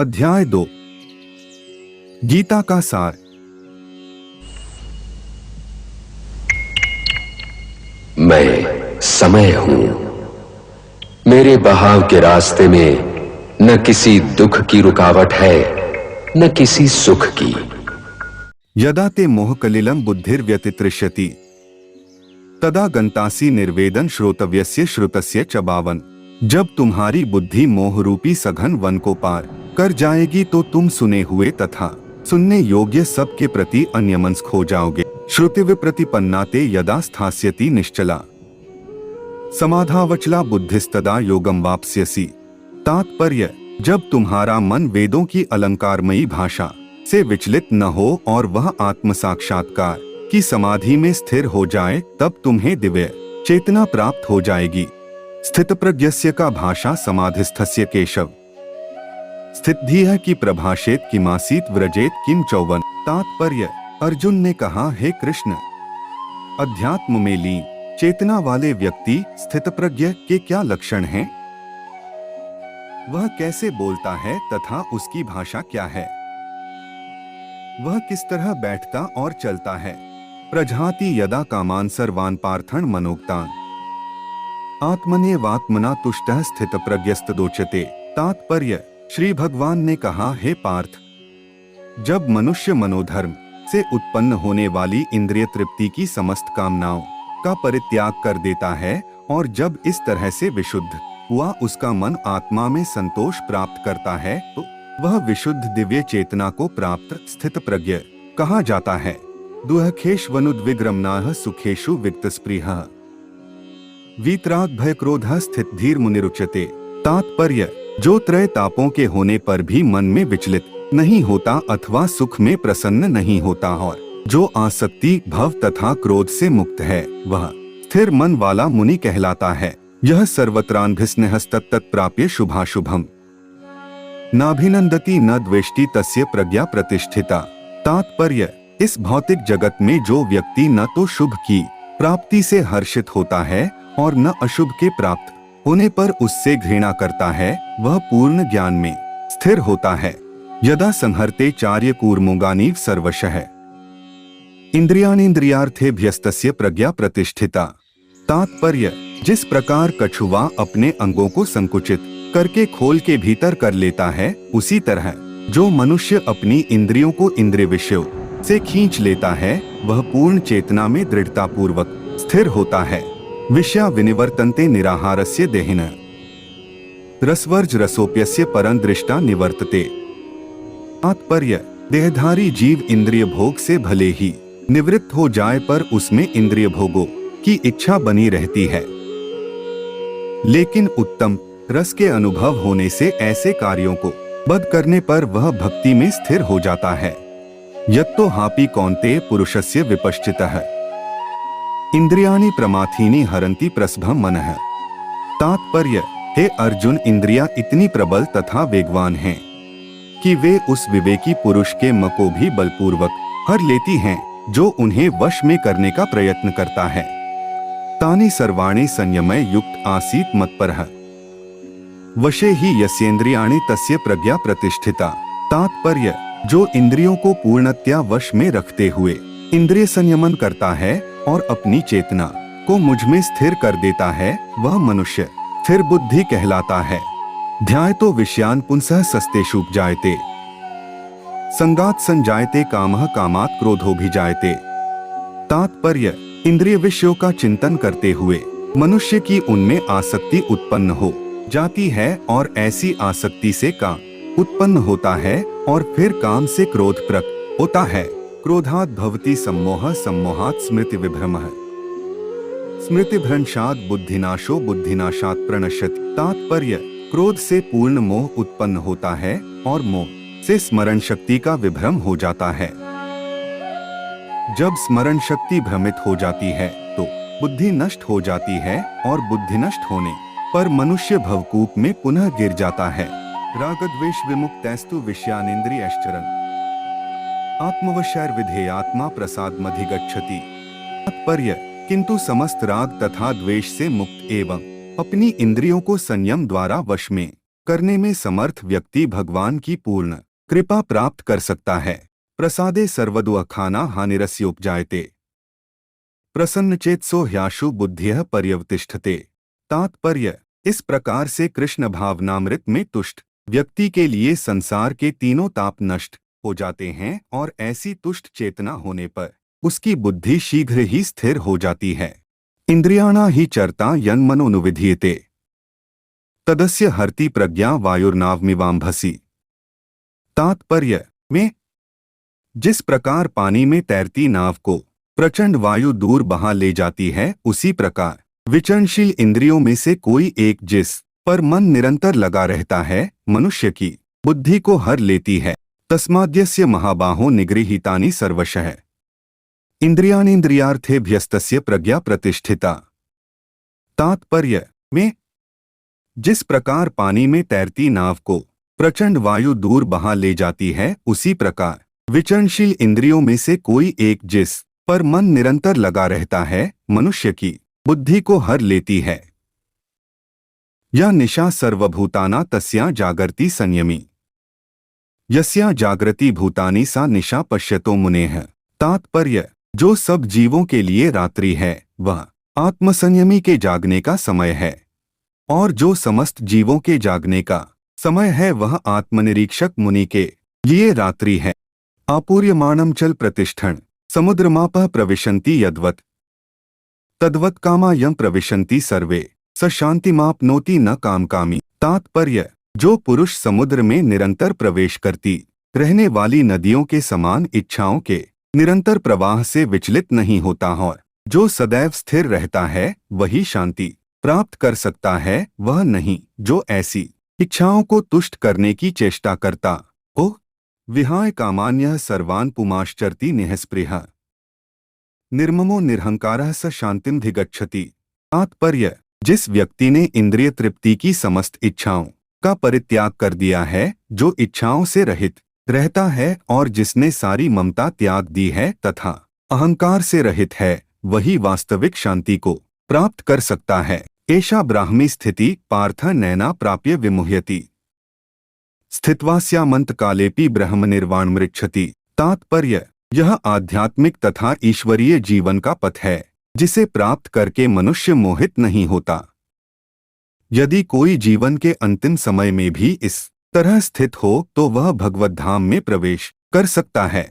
अध्याय 2 गीता का सार। मैं समय हूं। मेरे बहाव के रास्ते में न किसी दुख की रुकावट है, न किसी सुख की। यदा ते मोहकलिलं बुद्धिर्व्यतितृष्यति तदा गंतासि निर्वेदन श्रोतव्यस्य श्रुतस्य च बावन। जब तुम्हारी बुद्धि मोह रूपी सघन वन को पार कर जाएगी तो तुम सुने हुए तथा सुनने योग्य सब के प्रति अन्यमनस्क हो जाओगे। श्रुतिव प्रतिपन्ना ते यदा स्थास्यति निश्चला समाधावचला बुद्धिस्तदा योगम वाप्स्यसि। तात्पर्य, जब तुम्हारा मन वेदों की अलंकारमयी भाषा से विचलित न हो और वह आत्म साक्षात्कार की समाधि में स्थिर हो जाए, तब तुम्हें दिव्य चेतना प्राप्त हो जाएगी। स्थितप्रज्ञस्य का भाषा समाधिस्थस्य केशव स्थितधीह की प्रभाषेत किमासीत व्रजेत किम चौवन। तात्पर्य, अर्जुन ने कहा, हे कृष्ण, अध्यात्म में लीन चेतना वाले व्यक्ति स्थितप्रज्ञ के क्या लक्षण हैं? वह कैसे बोलता है तथा उसकी भाषा क्या है? वह किस तरह बैठता और चलता है? प्रजाति यदा कामान सर्वान पार्थन मनोक्तान आत्मनेवात्मना तुष्टः स्थितप्रज्ञस्तदोच्यते। तात्पर्य, श्री भगवान ने कहा, हे पार्थ, जब मनुष्य मनोधर्म से उत्पन्न होने वाली इंद्रिय तृप्ति की समस्त कामनाओं का परित्याग कर देता है और जब इस तरह से विशुद्ध हुआ उसका मन आत्मा में संतोष प्राप्त करता है, तो वह विशुद्ध दिव्य चेतना को प्राप्त स्थित प्रज्ञ कहा जाता है। दुःखेष्वनुद्विग्रमणाः सुखेषु विक्तस्पृहः वीतराग भय क्रोध स्थित धीर मुनिरुच्यते। तात्पर्य, जो त्रय तापों के होने पर भी मन में विचलित नहीं होता अथवा सुख में प्रसन्न नहीं होता और जो आसक्ति भव तथा क्रोध से मुक्त है, वह स्थिर मन वाला मुनि कहलाता है। यह सर्वत्रान्भिस्नेहस्तत्तत् प्राप्य शुभाशुभम नाभिनंदति न द्वेष्टि तस्य प्रज्ञा प्रतिष्ठिता। तात्पर्य, इस भौतिक जगत में जो व्यक्ति न तो शुभ की प्राप्ति से हर्षित होता है और न अशुभ के प्राप्त होने पर उससे घृणा करता है, वह पूर्ण ज्ञान में स्थिर होता है। यदा संहर्ते चार्य कूर्मोगानीव सर्वशः इंद्रियाणीन्द्रियार्थेभ्यस्तस्य प्रज्ञा प्रतिष्ठिता। तात्पर्य, जिस प्रकार कछुआ अपने अंगों को संकुचित करके खोल के भीतर कर लेता है, उसी तरह जो मनुष्य अपनी इंद्रियों को इंद्रिय विषयों से खींच लेता है, वह पूर्ण चेतना में दृढ़ता पूर्वक स्थिर होता है। विषया विनिवर्तन्ते निराहारस्य देहिनः रसवर्ज रसोप्यस्य परं दृष्टा निवर्तते। तात्पर्य, देहधारी जीव इंद्रिय भोग से भले ही निवृत्त हो जाए पर उसमें इंद्रिय भोगों की इच्छा बनी रहती है, लेकिन उत्तम रस के अनुभव होने से ऐसे कार्यों को बद करने पर वह भक्ति में स्थिर हो जाता है। यत्तो हापि कौन्तेय पुरुषस्य विपश्चितः इंद्रियाणि प्रमाथीनि हरन्ति प्रसभं मनः। तात्पर्य, हे अर्जुन, इंद्रियां इतनी प्रबल तथा वेगवान हैं कि वे उस विवेकी पुरुष के मन को भी बलपूर्वक हर लेती हैं जो उन्हें वश में करने का प्रयत्न करता है। तानि सर्वाणि संयमय युक्त आसीत् मत्परः वशे ही यस्येन्द्रियाणि तस्य प्रज्ञा प्रतिष्ठिता। तात्पर्य, जो इंद्रियों को पूर्णतया वश में रखते हुए इंद्रिय संयमन करता है और अपनी चेतना को मुझ में स्थिर कर देता है, वह मनुष्य स्थिर बुद्धि कहलाता है। ध्यायतो विषयान् पुंसः सस्तेषु जायते संगात् संजायते कामः कामात् क्रोधोऽभिजायते। तात्पर्य, इंद्रिय विषयों का चिंतन करते हुए मनुष्य की उनमें आसक्ति उत्पन्न हो जाती है और ऐसी आसक्ति से काम उत्पन्न होता है और फिर काम से क्रोध प्रकट होता है। क्रोधात् भवति सम्मोहः सम्मोहात् स्मृति विभ्रमः स्मृतिभ्रंशात् बुद्धिनाशो बुद्धिनाशात् प्रणश्यति। तात्पर्य, क्रोध से पूर्ण मोह उत्पन्न होता है और मोह से स्मरण शक्ति का विभ्रम हो जाता है। जब स्मरण शक्ति भ्रमित हो जाती है तो बुद्धि नष्ट हो जाती है और बुद्धि नष्ट होने पर मनुष्य भवकूप में पुनः गिर जाता है। रागद्वेष विमुक्तैस्तु विषयानिन्द्रियश्चरन् आत्मवशैर्विधेयात्मा प्रसादमधिगच्छति। तात्पर्य, किंतु समस्त राग तथा द्वेष से मुक्त एवं अपनी इंद्रियों को संयम द्वारा वश में करने में समर्थ व्यक्ति भगवान की पूर्ण कृपा प्राप्त कर सकता है। प्रसादे सर्वदुः खाना हानिरस्योपजायते प्रसन्नचेतसो ह्याशु बुद्धिः पर्यवतिष्ठते। तात्पर्य: इस प्रकार से कृष्ण भावनामृत में तुष्ट व्यक्ति के लिए संसार के तीनों ताप नष्ट हो जाते हैं और ऐसी तुष्ट चेतना होने पर उसकी बुद्धि शीघ्र ही स्थिर हो जाती है। इंद्रियाणा ही चरता यन्मनोनुविधीयते तदस्य हरति प्रज्ञा वायुर्नावमिवाम्भसि। तात्पर्य में जिस प्रकार पानी में तैरती नाव को प्रचंड वायु दूर बहा ले जाती है, उसी प्रकार विचरणशील इंद्रियों में से कोई एक जिस पर मन निरंतर लगा रहता है, मनुष्य की बुद्धि को हर लेती है। तस्माद्यस्य महाबाहो निगृहीतानि सर्वशः इंद्रियाणीन्द्रियार्थेभ्यस्तस्य प्रज्ञा प्रतिष्ठिता। तात्पर्य में जिस प्रकार पानी में तैरती नाव को प्रचंड वायु दूर बहा ले जाती है, उसी प्रकार विचरणशील इंद्रियों में से कोई एक जिस पर मन निरंतर लगा रहता है, मनुष्य की बुद्धि को हर लेती है। यह निशा सर्वभूताना तस्या जागर्ति संयमी यस्या जागृति भूतानि सा निशा पश्यतो मुनेः। तात्पर्य: जो सब जीवों के लिए रात्रि है वह आत्मसंयमी के जागने का समय है, और जो समस्त जीवों के जागने का समय है वह आत्मनिरीक्षक मुनि के लिए रात्रि है। आपूर्यमाणं चल प्रतिष्ठन् समुद्रमापः प्रविशन्ति यद्वत् तद्वत् कामा यं प्रविशन्ति सर्वे स शान्तिमाप्नोति न कामकामी। तात्पर्य: जो पुरुष समुद्र में निरंतर प्रवेश करती रहने वाली नदियों के समान इच्छाओं के निरंतर प्रवाह से विचलित नहीं होता और जो सदैव स्थिर रहता है, वही शांति प्राप्त कर सकता है, वह नहीं जो ऐसी इच्छाओं को तुष्ट करने की चेष्टा करता हो। विहाय कामान्यः सर्वान् पुमाश्चरति निःस्पृहः निर्ममो निरहंकारः स शान्तिमधिगच्छति। तात्पर्य: जिस व्यक्ति ने इंद्रिय तृप्ति की समस्त इच्छाओं का परित्याग कर दिया है, जो इच्छाओं से रहित रहता है और जिसने सारी ममता त्याग दी है तथा अहंकार से रहित है, वही वास्तविक शांति को प्राप्त कर सकता है। एषा ब्राह्मी स्थिति पार्थ नैना प्राप्य विमुह्यति स्थित्वास्यामंत कालेपि ब्रह्म निर्वाण मृच्छति। तात्पर्य: यह आध्यात्मिक तथा ईश्वरीय जीवन का पथ है, जिसे प्राप्त करके मनुष्य मोहित नहीं होता। यदि कोई जीवन के अंतिम समय में भी इस तरह स्थित हो तो वह भगवत धाम में प्रवेश कर सकता है।